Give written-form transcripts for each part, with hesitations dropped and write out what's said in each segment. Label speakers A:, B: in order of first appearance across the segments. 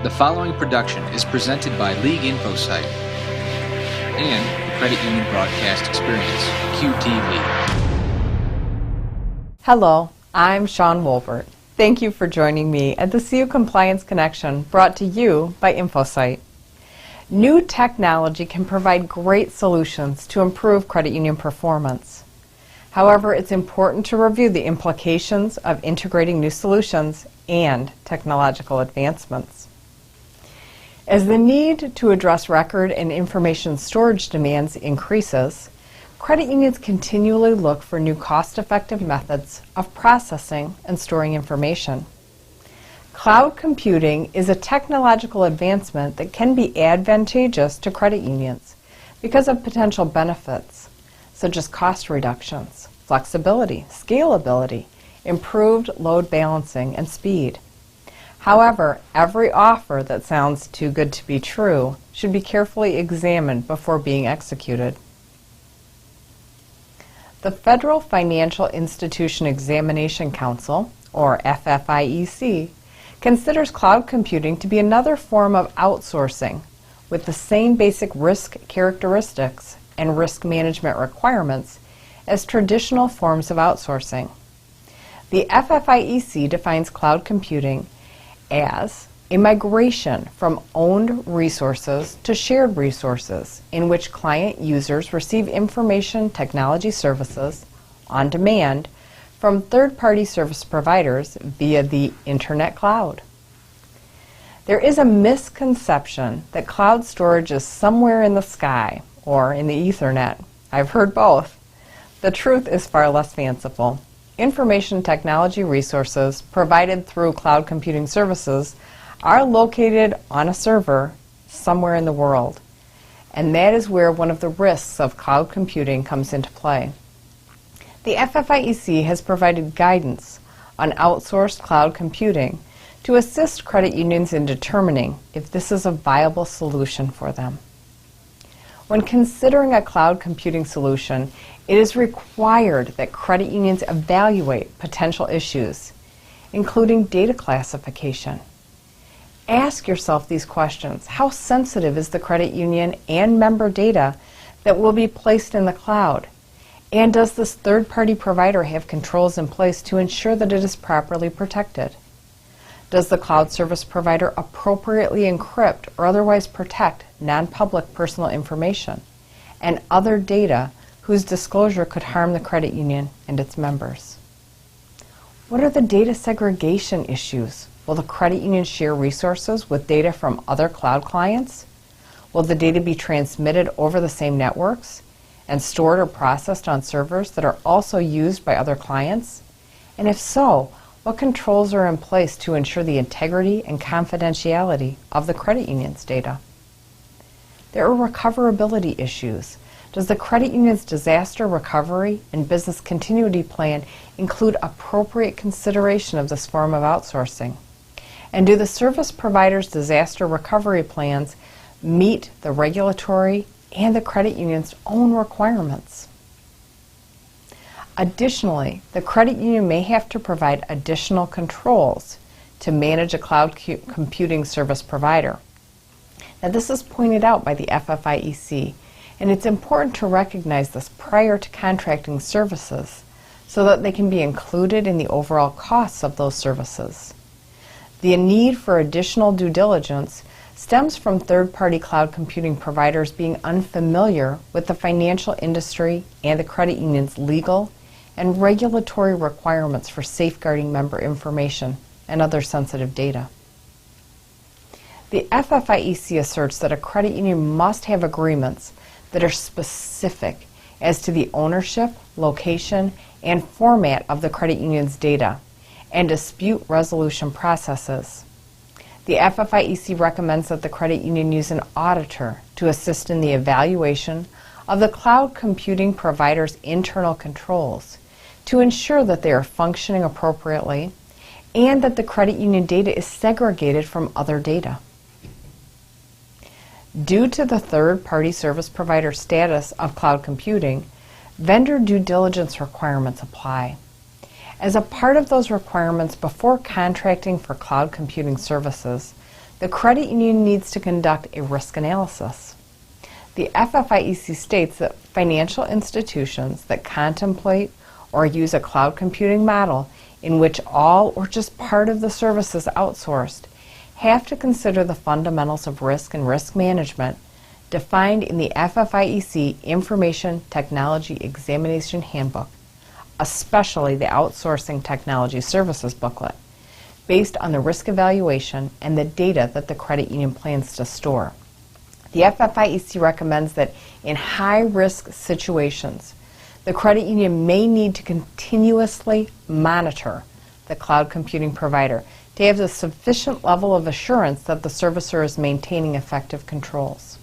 A: The following production is presented by League InfoSite and the Credit Union Broadcast Experience, QTV.
B: Hello, I'm Sean Wolbert. Thank you for joining me at the CU Compliance Connection, brought to you by InfoSite. New technology can provide great solutions to improve credit union performance. However, it's important to review the implications of integrating new solutions and technological advancements. As the need to address record and information storage demands increases, credit unions continually look for new cost-effective methods of processing and storing information. Cloud computing is a technological advancement that can be advantageous to credit unions because of potential benefits such as cost reductions, flexibility, scalability, improved load balancing, and speed. However, every offer that sounds too good to be true should be carefully examined before being executed. The Federal Financial Institution Examination Council, or FFIEC, considers cloud computing to be another form of outsourcing with the same basic risk characteristics and risk management requirements as traditional forms of outsourcing. The FFIEC defines cloud computing as a migration from owned resources to shared resources in which client users receive information technology services on demand from third-party service providers via the Internet cloud. There is a misconception that cloud storage is somewhere in the sky or in the Ethernet. I've heard both. The truth is far less fanciful. Information technology resources provided through cloud computing services are located on a server somewhere in the world, and that is where one of the risks of cloud computing comes into play. The FFIEC has provided guidance on outsourced cloud computing to assist credit unions in determining if this is a viable solution for them. When considering a cloud computing solution, it is required that credit unions evaluate potential issues, including data classification. Ask yourself these questions. How sensitive is the credit union and member data that will be placed in the cloud? And does this third-party provider have controls in place to ensure that it is properly protected? Does the cloud service provider appropriately encrypt or otherwise protect non-public personal information and other data whose disclosure could harm the credit union and its members? What are the data segregation issues? Will the credit union share resources with data from other cloud clients? Will the data be transmitted over the same networks and stored or processed on servers that are also used by other clients? And if so, what controls are in place to ensure the integrity and confidentiality of the credit union's data? There are recoverability issues. Does the credit union's disaster recovery and business continuity plan include appropriate consideration of this form of outsourcing? And do the service provider's disaster recovery plans meet the regulatory and the credit union's own requirements? Additionally, the credit union may have to provide additional controls to manage a cloud computing service provider. Now, this is pointed out by the FFIEC, and it's important to recognize this prior to contracting services so that they can be included in the overall costs of those services. The need for additional due diligence stems from third-party cloud computing providers being unfamiliar with the financial industry and the credit union's legal and regulatory requirements for safeguarding member information and other sensitive data. The FFIEC asserts that a credit union must have agreements that are specific as to the ownership, location, and format of the credit union's data and dispute resolution processes. The FFIEC recommends that the credit union use an auditor to assist in the evaluation of the cloud computing provider's internal controls to ensure that they are functioning appropriately and that the credit union data is segregated from other data. Due to the third-party service provider status of cloud computing, vendor due diligence requirements apply. As a part of those requirements before contracting for cloud computing services, the credit union needs to conduct a risk analysis. The FFIEC states that financial institutions that contemplate or use a cloud computing model in which all or just part of the service is outsourced have to consider the fundamentals of risk and risk management defined in the FFIEC Information Technology Examination Handbook, especially the Outsourcing Technology Services Booklet, based on the risk evaluation and the data that the credit union plans to store. The FFIEC recommends that in high-risk situations, the credit union may need to continuously monitor the cloud computing provider to have a sufficient level of assurance that the servicer is maintaining effective controls.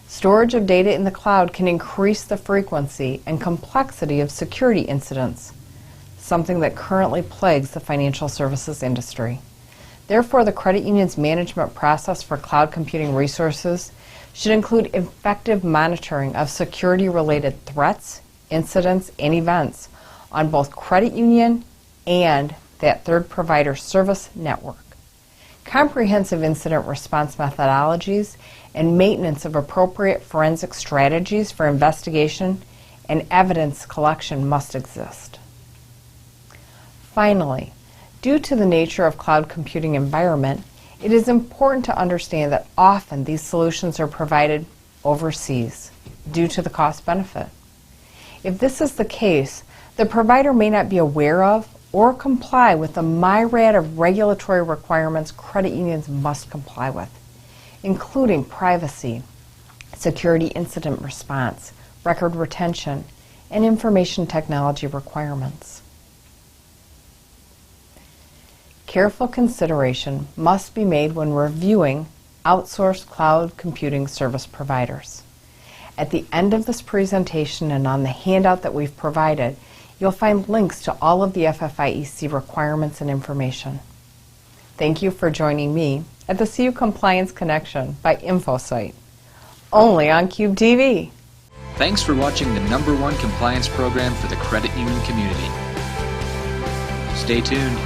B: Storage of data in the cloud can increase the frequency and complexity of security incidents, something that currently plagues the financial services industry. Therefore, the credit union's management process for cloud computing resources should include effective monitoring of security-related threats, incidents, and events on both credit union and that third provider service network. Comprehensive incident response methodologies and maintenance of appropriate forensic strategies for investigation and evidence collection must exist. Finally, due to the nature of cloud computing environment, it is important to understand that often these solutions are provided overseas due to the cost benefit. If this is the case, the provider may not be aware of or comply with the myriad of regulatory requirements credit unions must comply with, including privacy, security incident response, record retention, and information technology requirements. Careful consideration must be made when reviewing outsourced cloud computing service providers. At the end of this presentation and on the handout that we've provided, you'll find links to all of the FFIEC requirements and information. Thank you for joining me at the CU Compliance Connection by InfoSite, only on Cube TV.
A: Thanks for watching the #1 compliance program for the credit union community. Stay tuned.